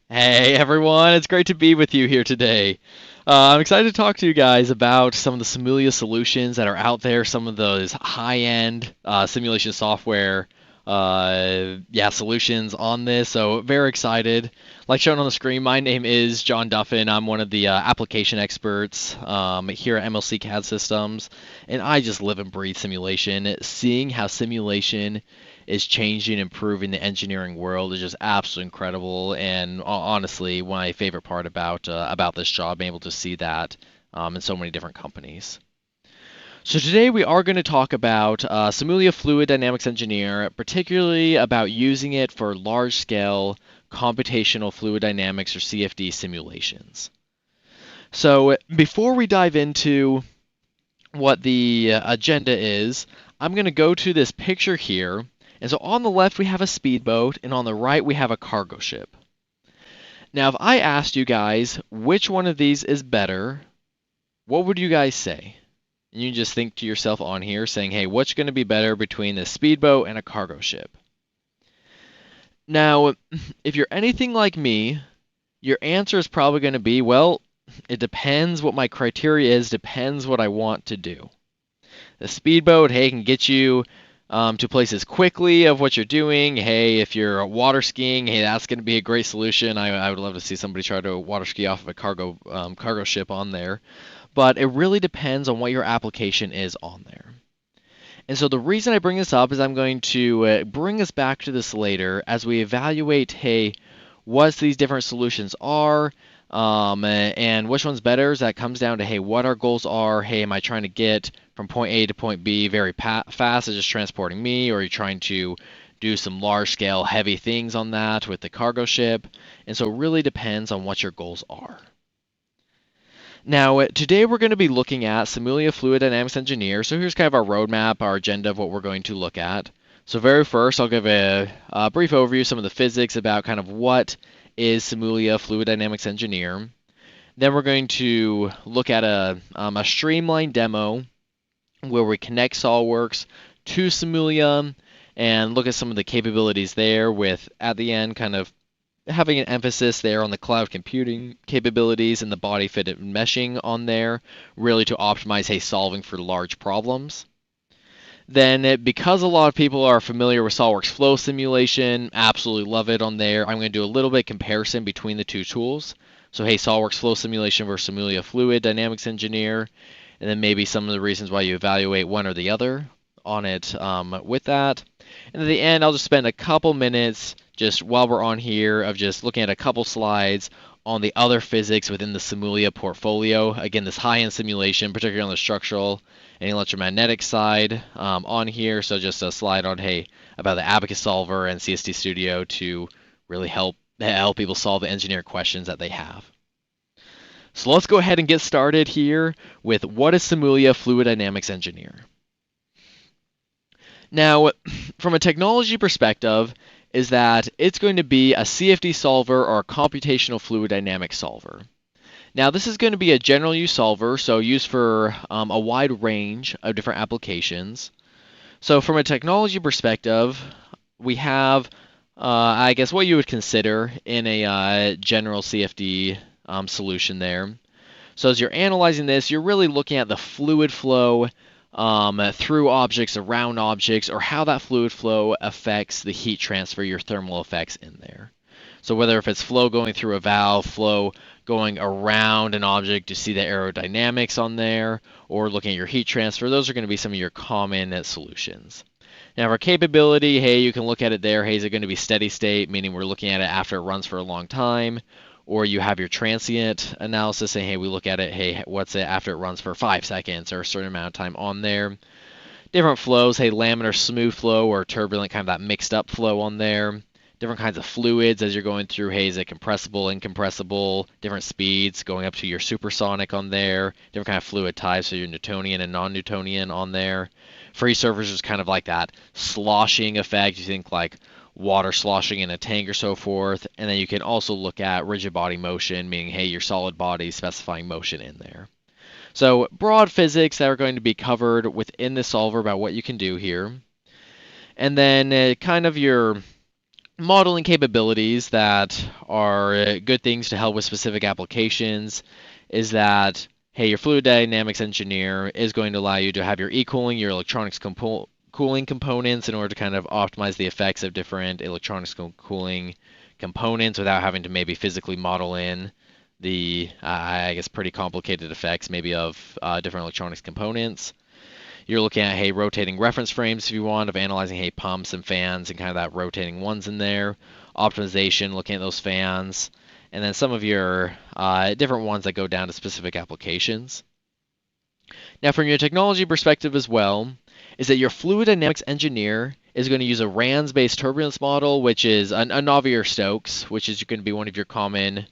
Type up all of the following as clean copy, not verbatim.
Hey everyone, it's great to be with you here today. I'm excited to talk to you guys about some of the Simulia solutions that are out there, some of those high-end simulation software solutions on this. So very excited. Like shown on the screen, my name is John Duffin. I'm one of the application experts here at MLC CAD Systems, and I just live and breathe simulation. Seeing how simulation is changing, improving the engineering world is just absolutely incredible. And honestly, my favorite part about this job, being able to see that in so many different companies. So today we are going to talk about SIMULIA Fluid Dynamics Engineer, particularly about using it for large-scale computational fluid dynamics or CFD simulations. So before we dive into what the agenda is, I'm going to go to this picture here. And so on the left we have a speedboat, and on the right we have a cargo ship. Now, if I asked you guys which one of these is better, what would you guys say? And you just think to yourself on here saying, hey, what's going to be better between a speedboat and a cargo ship? Now, if you're anything like me, your answer is probably going to be, well, it depends what my criteria is, depends what I want to do. The speedboat, hey, can get you to places quickly of what you're doing. Hey, if you're water skiing, hey, that's going to be a great solution. I would love to see somebody try to water ski off of a cargo ship on there. But it really depends on what your application is on there. And so the reason I bring this up is I'm going to bring us back to this later as we evaluate, hey, what these different solutions are, and which one's better. Is that comes down to, hey, what our goals are. Hey, am I trying to get from point A to point B very fast, as just transporting me, or are you trying to do some large-scale heavy things on that with the cargo ship? And so it really depends on what your goals are. Now, today we're going to be looking at SIMULIA Fluid Dynamics Engineer. So here's kind of our roadmap, our agenda of what we're going to look at. So very first, I'll give a brief overview of some of the physics about kind of what is SIMULIA Fluid Dynamics Engineer. Then we're going to look at a Streamline Demo where we connect SOLIDWORKS to SIMULIA and look at some of the capabilities there with, at the end, kind of having an emphasis there on the cloud computing capabilities and the body fitted meshing on there, really to optimize, hey, solving for large problems. Then, because a lot of people are familiar with SOLIDWORKS Flow Simulation, absolutely love it on there. I'm going to do a little bit of comparison between the two tools. So, hey, SOLIDWORKS Flow Simulation versus SIMULIA Fluid Dynamics Engineer, and then maybe some of the reasons why you evaluate one or the other on it with that. And at the end, I'll just spend a couple minutes just while we're on here of just looking at a couple slides on the other physics within the SIMULIA portfolio. Again, this high-end simulation, particularly on the structural and electromagnetic side on here. So just a slide on, hey, about the Abacus Solver and CST Studio to really help people solve the engineering questions that they have. So let's go ahead and get started here with what is SIMULIA Fluid Dynamics Engineer. Now, from a technology perspective, is that it's going to be a CFD solver or a computational fluid dynamics solver. Now, this is going to be a general use solver, so used for a wide range of different applications. So from a technology perspective, we have, I guess, what you would consider in a general CFD solution there. So as you're analyzing this, you're really looking at the fluid flow through objects, around objects, or how that fluid flow affects the heat transfer, your thermal effects in there. So whether if it's flow going through a valve, flow going around an object to see the aerodynamics on there, or looking at your heat transfer, those are going to be some of your common solutions. Now for capability, hey, you can look at it there. Hey, is it going to be steady state, meaning we're looking at it after it runs for a long time? Or you have your transient analysis saying, hey, we look at it, hey, what's it after it runs for 5 seconds or a certain amount of time on there. Different flows, hey, laminar smooth flow or turbulent, kind of that mixed up flow on there. Different kinds of fluids as you're going through, hey, is it compressible, incompressible, different speeds going up to your supersonic on there, different kind of fluid types, so your Newtonian and non-Newtonian on there. Free surface is kind of like that sloshing effect, you think like water sloshing in a tank or so forth. And then you can also look at rigid body motion, meaning, hey, your solid body specifying motion in there. So broad physics that are going to be covered within the solver about what you can do here. And then kind of your modeling capabilities that are good things to help with specific applications is that, hey, your fluid dynamics engineer is going to allow you to have your e-cooling, your electronics cooling components in order to kind of optimize the effects of different electronics cooling components without having to maybe physically model in the, I guess, pretty complicated effects maybe of different electronics components. You're looking at, hey, rotating reference frames if you want, of analyzing, hey, pumps and fans and kind of that rotating ones in there. Optimization, looking at those fans. And then some of your different ones that go down to specific applications. Now, from your technology perspective as well, is that your fluid dynamics engineer is going to use a RANS-based turbulence model, which is a Navier-Stokes, which is going to be one of your common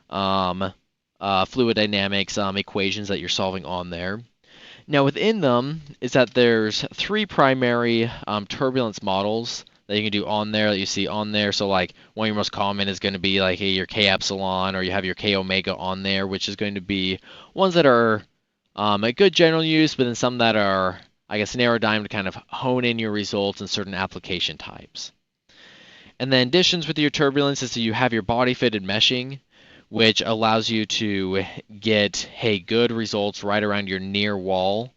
fluid dynamics equations that you're solving on there. Now within them is that there's three primary turbulence models that you can do on there that you see on there. So like one of your most common is going to be like, hey, your K epsilon, or you have your K omega on there, which is going to be ones that are a good general use, but then some that are, I guess, narrow down to kind of hone in your results in certain application types. And then additions with your turbulence is that you have your body fitted meshing, which allows you to get, hey, good results right around your near wall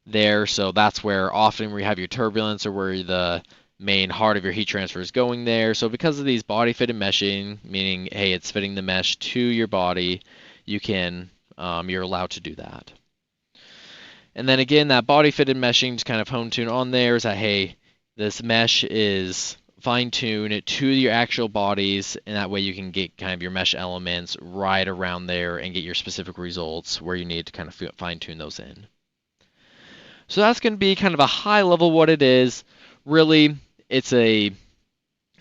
there. So that's where often we have your turbulence or where the main heart of your heat transfer is going there. So because of these body fitted meshing, meaning, hey, it's fitting the mesh to your body, you're allowed to do that. And then again, that body fitted meshing to kind of hone tune on there is that, hey, this mesh is fine-tune it to your actual bodies, and that way you can get kind of your mesh elements right around there and get your specific results where you need to kind of fine-tune those in. So that's going to be kind of a high level what it is. Really, it's a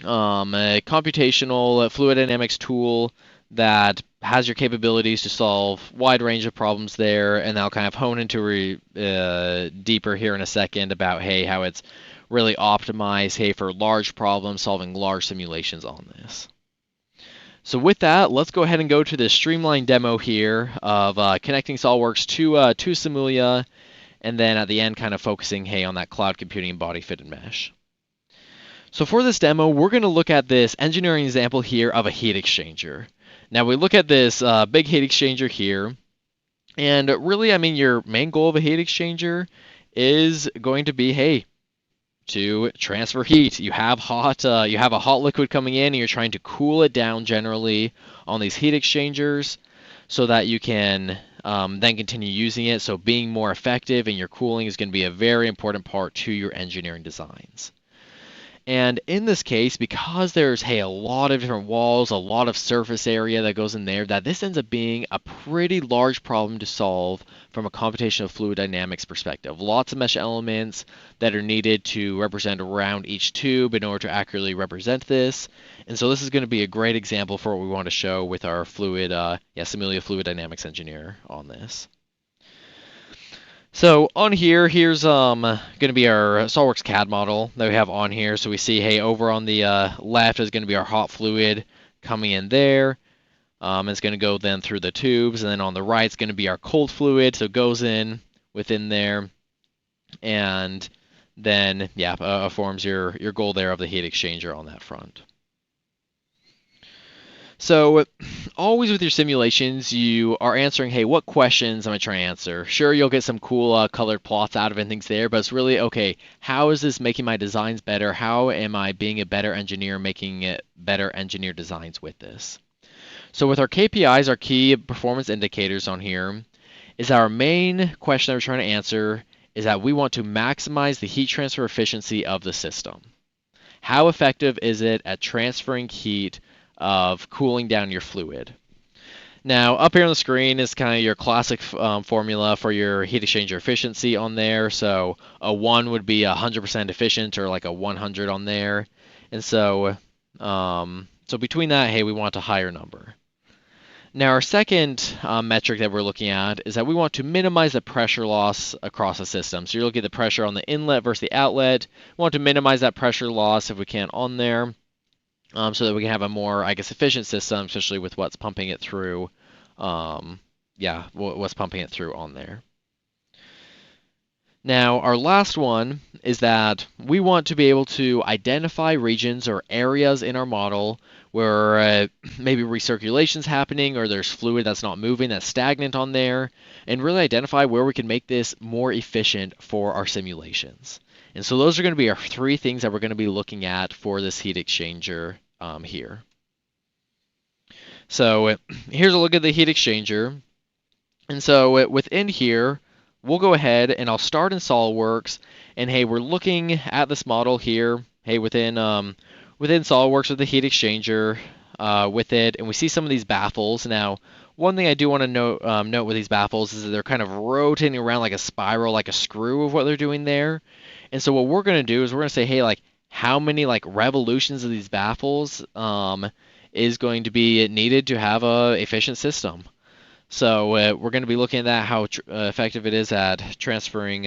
computational fluid dynamics tool that has your capabilities to solve a wide range of problems there, and I'll kind of hone into deeper here in a second about, hey, how it's really optimized, hey, for large problems, solving large simulations on this. So with that, let's go ahead and go to the Streamline demo here of connecting SOLIDWORKS to SIMULIA, and then at the end kind of focusing, hey, on that cloud computing body fitted mesh. So for this demo, we're going to look at this engineering example here of a heat exchanger. Now we look at this big heat exchanger here, and really, I mean, your main goal of a heat exchanger is going to be, hey, to transfer heat. You have a hot liquid coming in, and you're trying to cool it down generally on these heat exchangers, so that you can then continue using it. So being more effective in your cooling is going to be a very important part to your engineering designs. And in this case, because there's, hey, a lot of different walls, a lot of surface area that goes in there, that this ends up being a pretty large problem to solve from a computational fluid dynamics perspective. Lots of mesh elements that are needed to represent around each tube in order to accurately represent this. And so this is going to be a great example for what we want to show with our SIMULIA Fluid Dynamics Engineer on this. So on here, here's going to be our SOLIDWORKS CAD model that we have on here. So we see, hey, over on the left is going to be our hot fluid coming in there. It's going to go then through the tubes, and then on the right is going to be our cold fluid, so it goes in within there, and then forms your goal there of the heat exchanger on that front. So always with your simulations, you are answering, hey, what questions am I trying to answer? Sure, you'll get some cool colored plots out of it and things there, but it's really, okay, how is this making my designs better? How am I being a better engineer, making it better engineer designs with this? So with our KPIs, our key performance indicators on here, is our main question that we're trying to answer is that we want to maximize the heat transfer efficiency of the system. How effective is it at transferring heat of cooling down your fluid? Now, up here on the screen is kind of your classic formula for your heat exchanger efficiency on there. So a 1 would be 100% efficient, or like a 100 on there. And so, so between that, hey, we want a higher number. Now, our second metric that we're looking at is that we want to minimize the pressure loss across the system. So you're looking at the pressure on the inlet versus the outlet. We want to minimize that pressure loss if we can on there. So that we can have a more, I guess, efficient system, especially with what's pumping it through. What's pumping it through on there. Now, our last one is that we want to be able to identify regions or areas in our model where maybe recirculation's happening or there's fluid that's not moving, that's stagnant on there, and really identify where we can make this more efficient for our simulations. And so those are going to be our three things that we're going to be looking at for this heat exchanger here. So here's a look at the heat exchanger. And so within here, we'll go ahead and I'll start in SOLIDWORKS. And hey, we're looking at this model here. Hey, within SOLIDWORKS with the heat exchanger with it, and we see some of these baffles. Now, one thing I do want to note with these baffles is that they're kind of rotating around like a spiral, like a screw of what they're doing there. And so what we're going to do is we're going to say, hey, like how many like revolutions of these baffles is going to be needed to have a efficient system. So we're going to be looking at that, how effective it is at transferring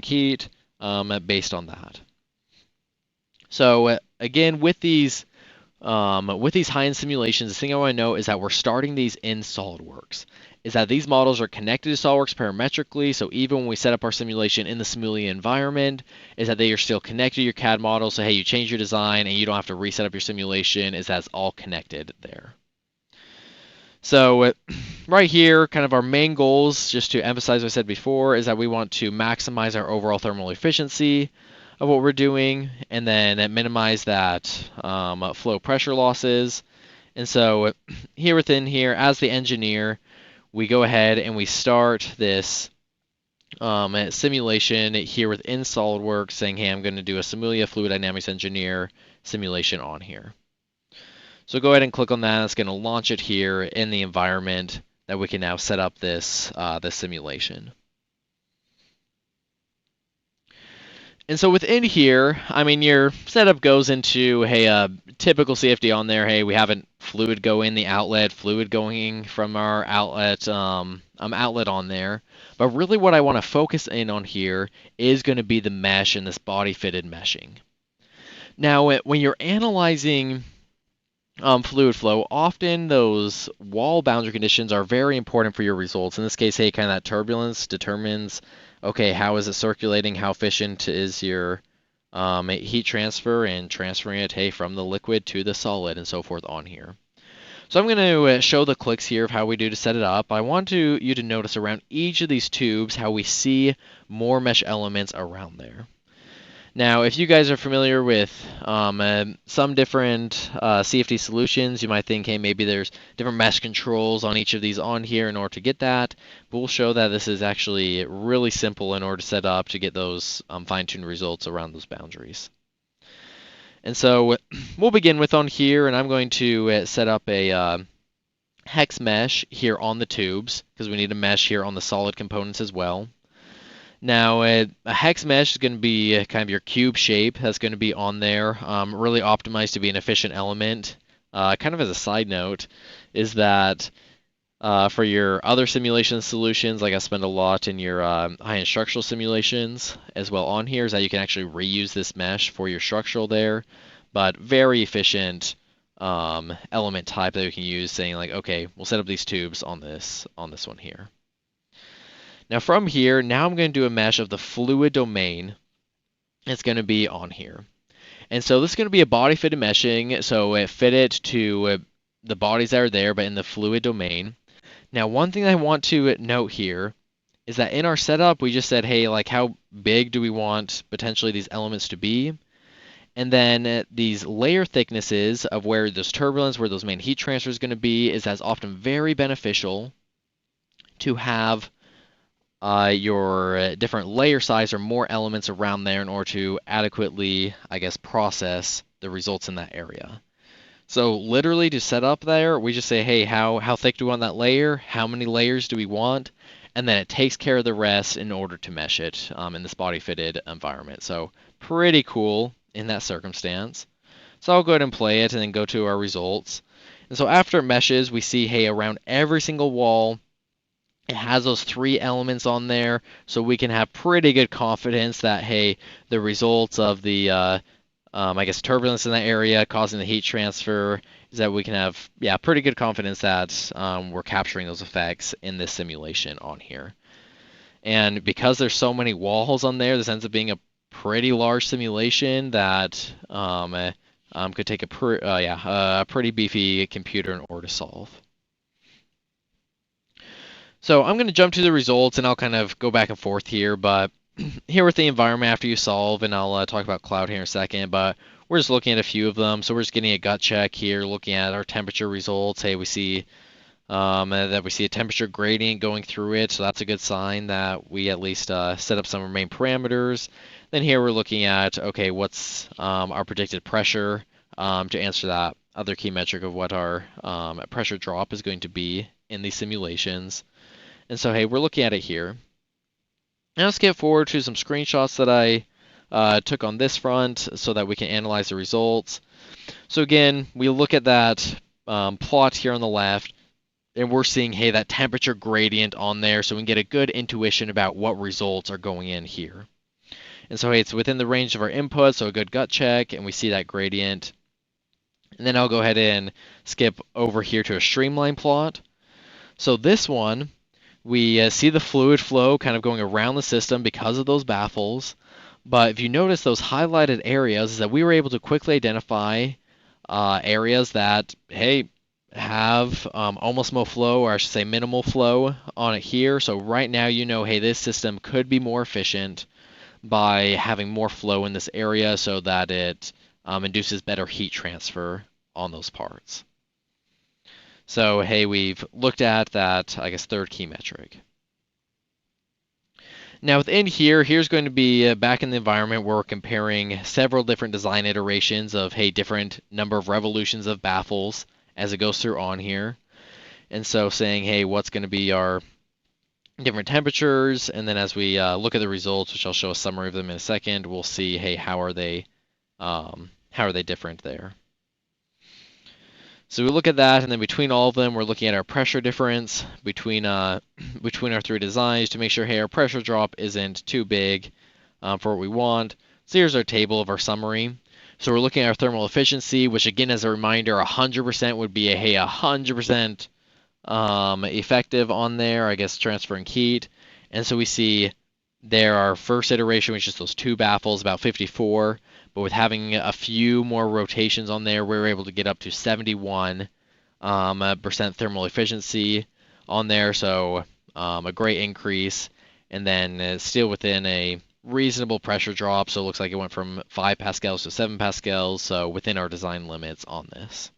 heat based on that. So again, with these high-end simulations, the thing I want to note is that we're starting these in SOLIDWORKS. Is that these models are connected to SOLIDWORKS parametrically, so even when we set up our simulation in the SIMULIA environment, is that they are still connected to your CAD model, so hey, you change your design and you don't have to reset up your simulation, is that's all connected there. So right here, kind of our main goals, just to emphasize what I said before, is that we want to maximize our overall thermal efficiency of what we're doing, and then minimize that flow pressure losses. And so here within here, as the engineer, we go ahead and we start this simulation here within SOLIDWORKS, saying, hey, I'm going to do a SIMULIA Fluid Dynamics Engineer simulation on here. So go ahead and click on that. It's going to launch it here in the environment that we can now set up this simulation. And so within here, I mean, your setup goes into, hey, typical CFD on there. Hey, we have a fluid go in the outlet, fluid going from our outlet on there. But really what I want to focus in on here is going to be the mesh and this body-fitted meshing. Now, when you're analyzing fluid flow, often those wall boundary conditions are very important for your results. In this case, hey, kind of that turbulence determines, okay, how is it circulating? How efficient is your heat transfer and transferring it, hey, from the liquid to the solid and so forth on here. So I'm going to show the clicks here of how we do to set it up. I want you to notice around each of these tubes how we see more mesh elements around there. Now, if you guys are familiar with some different CFD solutions, you might think, hey, maybe there's different mesh controls on each of these on here in order to get that. But we'll show that this is actually really simple in order to set up to get those fine-tuned results around those boundaries. And so we'll begin with on here, and I'm going to set up a hex mesh here on the tubes, because we need a mesh here on the solid components as well. Now, a hex mesh is going to be kind of your cube shape that's going to be on there, really optimized to be an efficient element. Kind of as a side note, is that for your other simulation solutions, like I spend a lot in your high-end structural simulations as well on here, is that you can actually reuse this mesh for your structural there, but very efficient element type that you can use, saying like, okay, we'll set up these tubes on this one here. Now from here, now I'm going to do a mesh of the fluid domain. It's going to be on here. And so this is going to be a body fitted meshing, so it fit it to the bodies that are there, but in the fluid domain. Now one thing I want to note here is that in our setup, we just said, hey, like how big do we want potentially these elements to be? And then these layer thicknesses of where those turbulence, where those main heat transfer is going to be, is that's often very beneficial to have your different layer size or more elements around there in order to adequately, I guess, process the results in that area. So literally to set up there, we just say, hey, how thick do we want that layer? How many layers do we want? And then it takes care of the rest in order to mesh it in this body fitted environment. So pretty cool in that circumstance. So I'll go ahead and play it and then go to our results. And so after it meshes, we see, hey, around every single wall, it has those three elements on there, so we can have pretty good confidence that, hey, the results of the, I guess, turbulence in that area causing the heat transfer is that we can have, yeah, pretty good confidence that we're capturing those effects in this simulation on here. And because there's so many walls on there, this ends up being a pretty large simulation that could take a pretty beefy computer in order to solve. So I'm going to jump to the results, and I'll kind of go back and forth here. But here with the environment after you solve, and I'll talk about cloud here in a second. But we're just looking at a few of them. So we're just getting a gut check here, looking at our temperature results. Hey, we see that we see a temperature gradient going through it, so that's a good sign that we at least set up some of our main parameters. Then here we're looking at, okay, what's our predicted pressure to answer that other key metric of what our pressure drop is going to be in these simulations. And so, hey, we're looking at it here. Now let's get forward to some screenshots that I took on this front so that we can analyze the results. So again, we look at that plot here on the left, and we're seeing, hey, that temperature gradient on there, so we can get a good intuition about what results are going in here. And so, hey, it's within the range of our input, so a good gut check, and we see that gradient. And then I'll go ahead and skip over here to a streamline plot. So this one, we see the fluid flow kind of going around the system because of those baffles. But if you notice those highlighted areas, is that we were able to quickly identify areas that, hey, have almost no flow, or I should say minimal flow on it here. So right now, you know, hey, this system could be more efficient by having more flow in this area so that it induces better heat transfer on those parts. So, hey, we've looked at that, I guess, third key metric. Now within here, here's going to be back in the environment where we're comparing several different design iterations of, hey, different number of revolutions of baffles as it goes through on here. And so saying, hey, what's going to be our different temperatures, and then as we look at the results, which I'll show a summary of them in a second, we'll see, hey, how are they different there? So we look at that, and then between all of them, we're looking at our pressure difference between our three designs to make sure, hey, our pressure drop isn't too big for what we want. So here's our table of our summary. So we're looking at our thermal efficiency, which again, as a reminder, 100% would be a, hey, 100% effective on there, I guess, transferring heat. And so we see there our first iteration, which is those two baffles, about 54. But with having a few more rotations on there, we were able to get up to 71% thermal efficiency on there. So a great increase. And then still within a reasonable pressure drop. So it looks like it went from 5 pascals to 7 pascals. So within our design limits on this.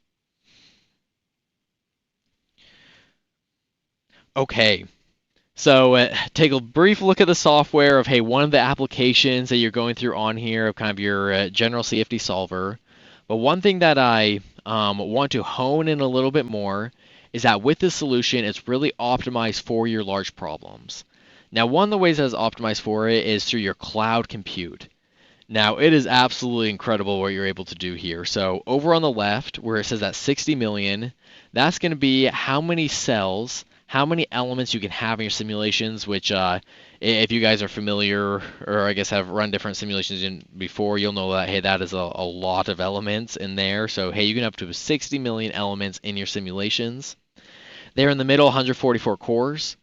Okay. So take a brief look at the software of, hey, one of the applications that you're going through on here of kind of your general CFD solver. But one thing that I want to hone in a little bit more is that with this solution, it's really optimized for your large problems. Now, one of the ways that it's optimized for it is through your cloud compute. Now, it is absolutely incredible what you're able to do here. So over on the left, where it says that 60 million, that's going to be how many cells, how many elements you can have in your simulations, which if you guys are familiar, or I guess have run different simulations before, you'll know that, hey, that is a lot of elements in there. So, hey, you can have up to 60 million elements in your simulations. There in the middle, 144 cores.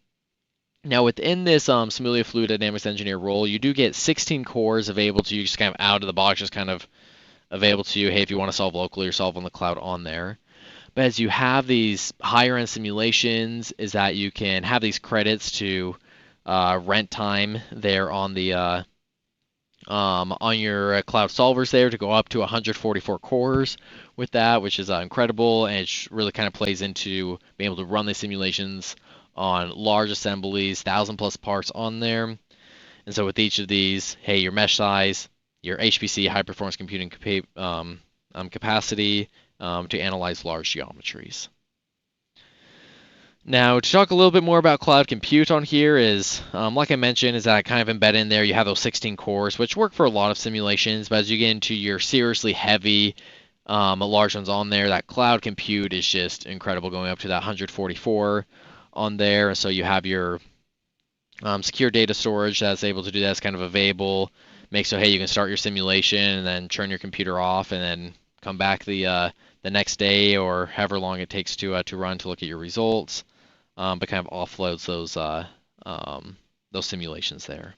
Now, within this SIMULIA Fluid Dynamics Engineer role, you do get 16 cores available to you, just kind of out of the box, just kind of available to you, hey, if you want to solve locally or solve on the cloud on there. But as you have these higher end simulations, is that you can have these credits to rent time there on the on your cloud solvers there to go up to 144 cores with that, which is incredible, and it really kind of plays into being able to run these simulations on large assemblies, 1,000+ parts on there. And so with each of these, hey, your mesh size, your HPC, high performance computing capacity, to analyze large geometries. Now, to talk a little bit more about cloud compute on here is, like I mentioned, is that kind of embedded in there, you have those 16 cores, which work for a lot of simulations, but as you get into your seriously heavy, large ones on there, that cloud compute is just incredible, going up to that 144 on there. And so you have your secure data storage that's able to do that. It's kind of available, makes so, hey, you can start your simulation and then turn your computer off and then come back the next day or however long it takes to run to look at your results, but kind of offloads those those simulations there.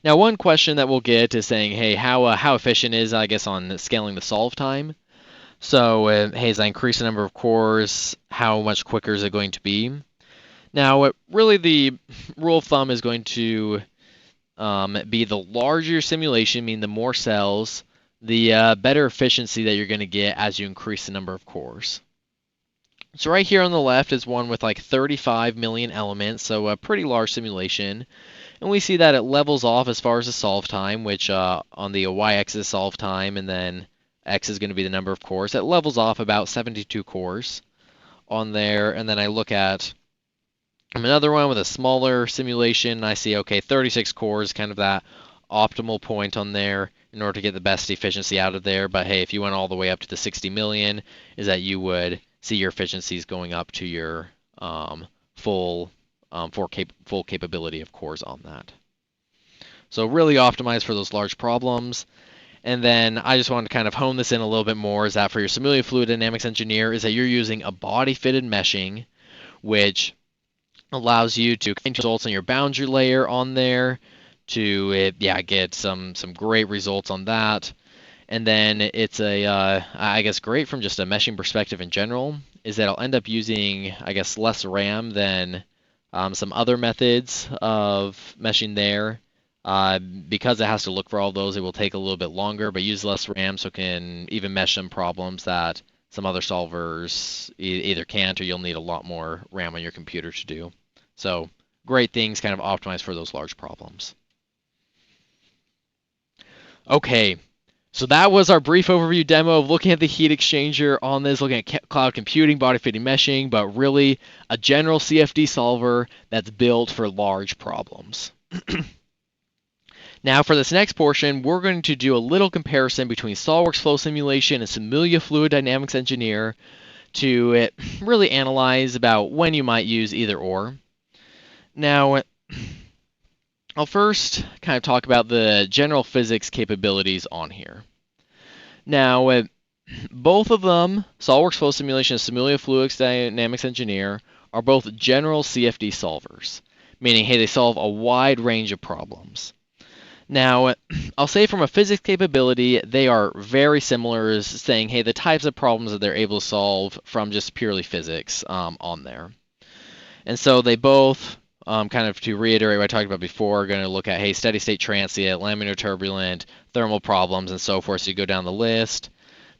Now, one question that we'll get is saying, hey, how efficient is, I guess, on scaling the solve time? So, hey, as I increase the number of cores, how much quicker is it going to be? Now, really the rule of thumb is going to be the larger your simulation, meaning the more cells, the better efficiency that you're going to get as you increase the number of cores. So right here on the left is one with like 35 million elements, so a pretty large simulation. And we see that it levels off as far as the solve time, which on the y-axis solve time, and then x is going to be the number of cores. It levels off about 72 cores on there. And then I look at another one with a smaller simulation. I see, okay, 36 cores, kind of that optimal point on there in order to get the best efficiency out of there. But hey, if you went all the way up to the 60 million, is that you would see your efficiencies going up to your full capability of cores on that. So really optimized for those large problems. And then I just wanted to kind of hone this in a little bit more, is that for your SIMULIA Fluid Dynamics Engineer, is that you're using a body-fitted meshing, which allows you to get results on your boundary layer on there to get some great results on that. And then it's I guess great from just a meshing perspective in general, is that I'll end up using, I guess, less RAM than some other methods of meshing there. Because it has to look for all those, it will take a little bit longer, but use less RAM so it can even mesh some problems that some other solvers either can't, or you'll need a lot more RAM on your computer to do. So great things kind of optimized for those large problems. Okay, so that was our brief overview demo of looking at the heat exchanger on this, looking at cloud computing, body fitting meshing, but really a general CFD solver that's built for large problems. Now for this next portion, we're going to do a little comparison between SOLIDWORKS Flow Simulation and SIMULIA Fluid Dynamics Engineer to really analyze about when you might use either or. Now, I'll first kind of talk about the general physics capabilities on here. Now, both of them, SOLIDWORKS Flow Simulation and SIMULIA Fluid Dynamics Engineer, are both general CFD solvers, meaning, hey, they solve a wide range of problems. Now, I'll say from a physics capability, they are very similar, as saying, hey, the types of problems that they're able to solve from just purely physics on there. And so they both, kind of to reiterate what I talked about before, are going to look at, hey, steady state transient, laminar turbulent, thermal problems, and so forth. So you go down the list.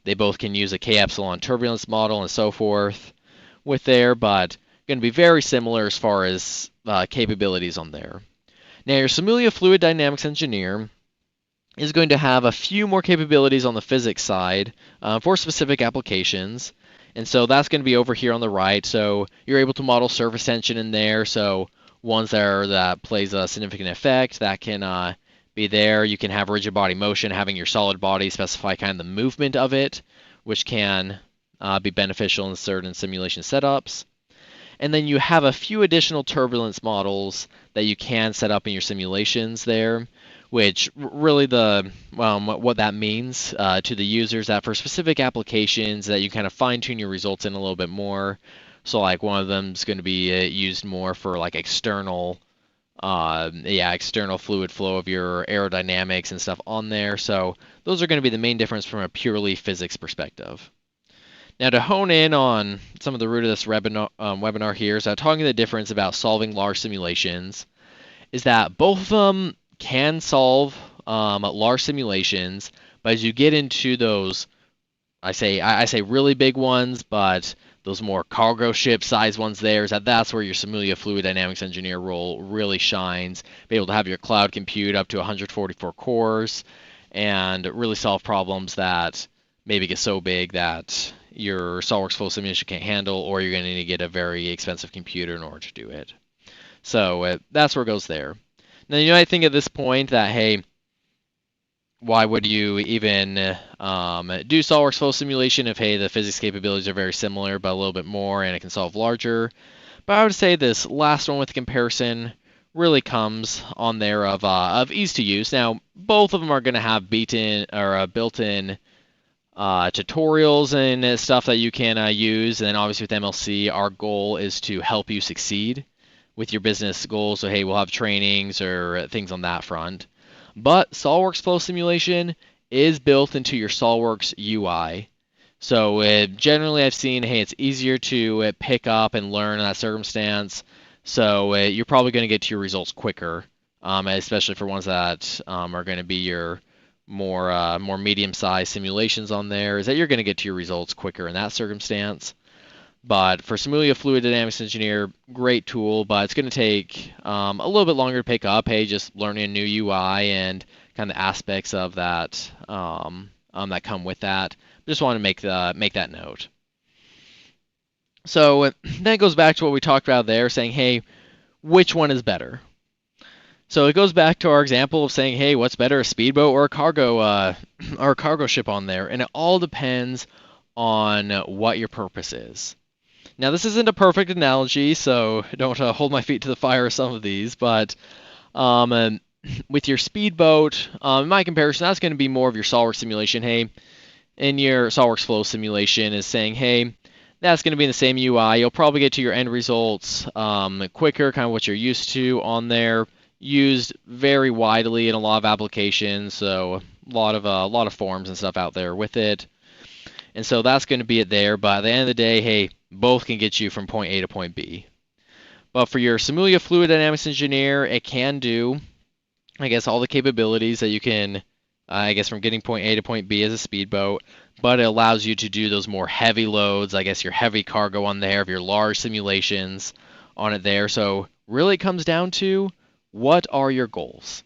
They both can use a K-epsilon turbulence model and so forth with there, but going to be very similar as far as capabilities on there. Now, your SIMULIA Fluid Dynamics Engineer is going to have a few more capabilities on the physics side for specific applications. And so that's going to be over here on the right. So you're able to model surface tension in there. So ones that plays a significant effect, that can be there. You can have rigid body motion, having your solid body specify kind of the movement of it, which can be beneficial in certain simulation setups. And then you have a few additional turbulence models that you can set up in your simulations there, which really what that means to the users, that for specific applications that you kind of fine-tune your results in a little bit more. So like one of them is going to be used more for like external fluid flow of your aerodynamics and stuff on there. So those are going to be the main difference from a purely physics perspective. Now, to hone in on some of the root of this webinar here, so talking the difference about solving large simulations, is that both of them can solve large simulations, but as you get into those, I say really big ones, but those more cargo ship size ones there, is that's where your SIMULIA Fluid Dynamics Engineer role really shines. Be able to have your cloud compute up to 144 cores and really solve problems that maybe get so big that your SOLIDWORKS Flow Simulation can't handle, or you're going to need to get a very expensive computer in order to do it. So that's where it goes there. Now, you might think at this point that, hey, why would you even do SOLIDWORKS Flow Simulation if, hey, the physics capabilities are very similar but a little bit more and it can solve larger? But I would say this last one with the comparison really comes on there of ease to use. Now, both of them are going to have built-in tutorials and stuff that you can use, and then obviously with MLC, our goal is to help you succeed with your business goals. So hey, we'll have trainings or things on that front. But SOLIDWORKS Flow Simulation is built into your SOLIDWORKS UI. So generally I've seen, hey, it's easier to pick up and learn in that circumstance. So you're probably going to get to your results quicker, especially for ones that are going to be your more medium-sized simulations on there, is that you're going to get to your results quicker in that circumstance. But for SIMULIA Fluid Dynamics Engineer, great tool, but it's going to take a little bit longer to pick up. Hey, just learning a new UI and kind of aspects of that that come with that. Just want to make that note. So then it goes back to what we talked about there, saying, hey, which one is better? So it goes back to our example of saying, hey, what's better, a speedboat or a cargo ship on there? And it all depends on what your purpose is. Now, this isn't a perfect analogy, so don't hold my feet to the fire with some of these, but with your speedboat, in my comparison, that's going to be more of your SOLIDWORKS simulation. Hey, in your SOLIDWORKS Flow simulation is saying, hey, that's going to be in the same UI. You'll probably get to your end results quicker, kind of what you're used to on there. Used very widely in a lot of applications, so a lot of forms and stuff out there with it. And so that's going to be it there. But at the end of the day, hey, both can get you from point A to point B. But for your SIMULIA Fluid Dynamics Engineer, it can do, I guess, all the capabilities that you can, I guess, from getting point A to point B as a speedboat. But it allows you to do those more heavy loads, I guess your heavy cargo on there, of your large simulations on it there. So really it comes down to, what are your goals?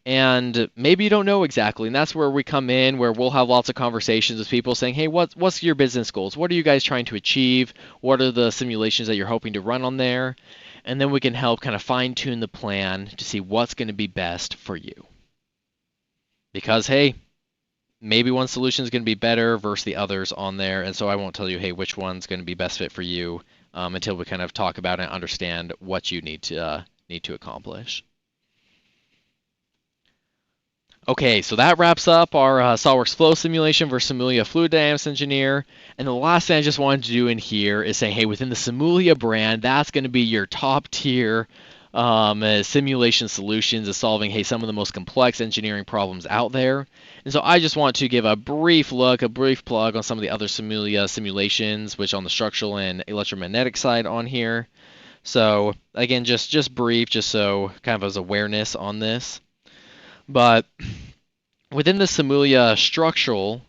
And maybe you don't know exactly, and that's where we come in, where we'll have lots of conversations with people saying, hey, what's your business goals? What are you guys trying to achieve? What are the simulations that you're hoping to run on there? And then we can help kind of fine-tune the plan to see what's going to be best for you. Because, hey, maybe one solution is going to be better versus the others on there, and so I won't tell you, hey, which one's going to be best fit for you until we kind of talk about it and understand what you need to accomplish. Okay, so that wraps up our SOLIDWORKS Flow Simulation versus SIMULIA Fluid Dynamics Engineer. And the last thing I just wanted to do in here is say, hey, within the SIMULIA brand, that's going to be your top tier simulation solutions of solving, hey, some of the most complex engineering problems out there. And so I just want to give a brief plug on some of the other SIMULIA simulations, which on the structural and electromagnetic side on here. So again, just brief, just so kind of as awareness on this. But within the SIMULIA structural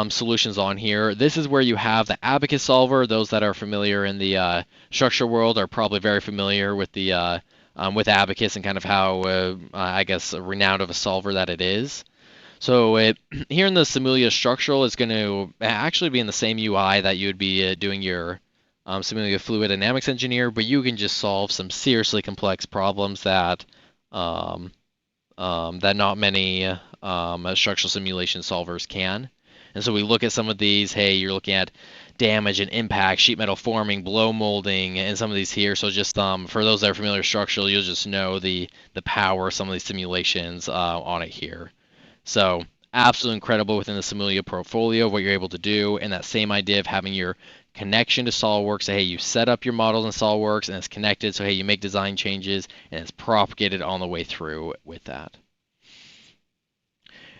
solutions on here, this is where you have the abacus solver. Those that are familiar in the structure world are probably very familiar with the with abacus and kind of how I guess renowned of a solver that it is. So here in the SIMULIA structural, it's going to actually be in the same UI that you would be doing your SIMULIA Fluid Dynamics Engineer, but you can just solve some seriously complex problems that that not many structural simulation solvers can. And so we look at some of these, hey, you're looking at damage and impact, sheet metal forming, blow molding, and some of these here. So just for those that are familiar with structural, you'll just know the power of some of these simulations on it here. So absolutely incredible within the SIMULIA Portfolio, what you're able to do, and that same idea of having your connection to SOLIDWORKS. So, hey, you set up your models in SOLIDWORKS and it's connected. So, hey, you make design changes and it's propagated on the way through with that.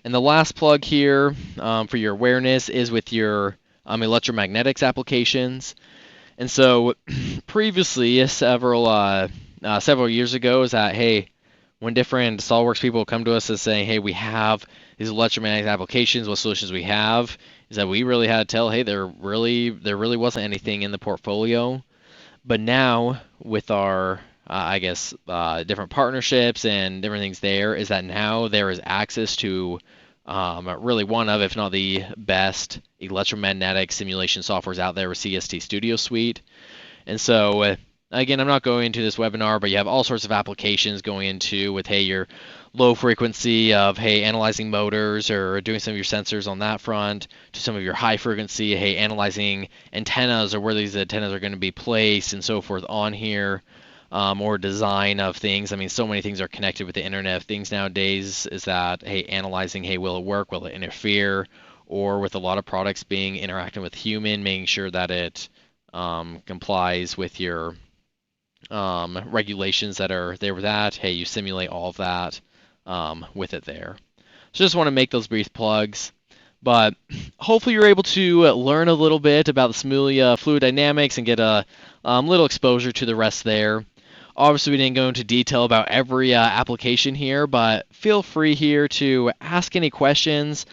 And the last plug here for your awareness is with your electromagnetics applications. And so previously, several years ago, is that, hey, when different SOLIDWORKS people come to us and saying, hey, we have these electromagnetic applications, what solutions we have, is that we really had to tell, hey, there really wasn't anything in the portfolio. But now with our, I guess, different partnerships and different things there, is that now there is access to really one of, if not the best, electromagnetic simulation softwares out there with CST Studio Suite. And so, again, I'm not going into this webinar, but you have all sorts of applications going into with, hey, your low frequency of, hey, analyzing motors or doing some of your sensors on that front, to some of your high frequency, hey, analyzing antennas or where these antennas are going to be placed and so forth on here, or design of things. I mean, so many things are connected with the Internet of Things nowadays, is that, hey, analyzing, hey, will it work? Will it interfere? Or with a lot of products being interacting with human, making sure that it complies with your regulations that are there with that. Hey, you simulate all of that with it there. So just want to make those brief plugs. But hopefully you're able to learn a little bit about the SIMULIA Fluid Dynamics and get a little exposure to the rest there. Obviously, we didn't go into detail about every application here, but feel free here to ask any questions.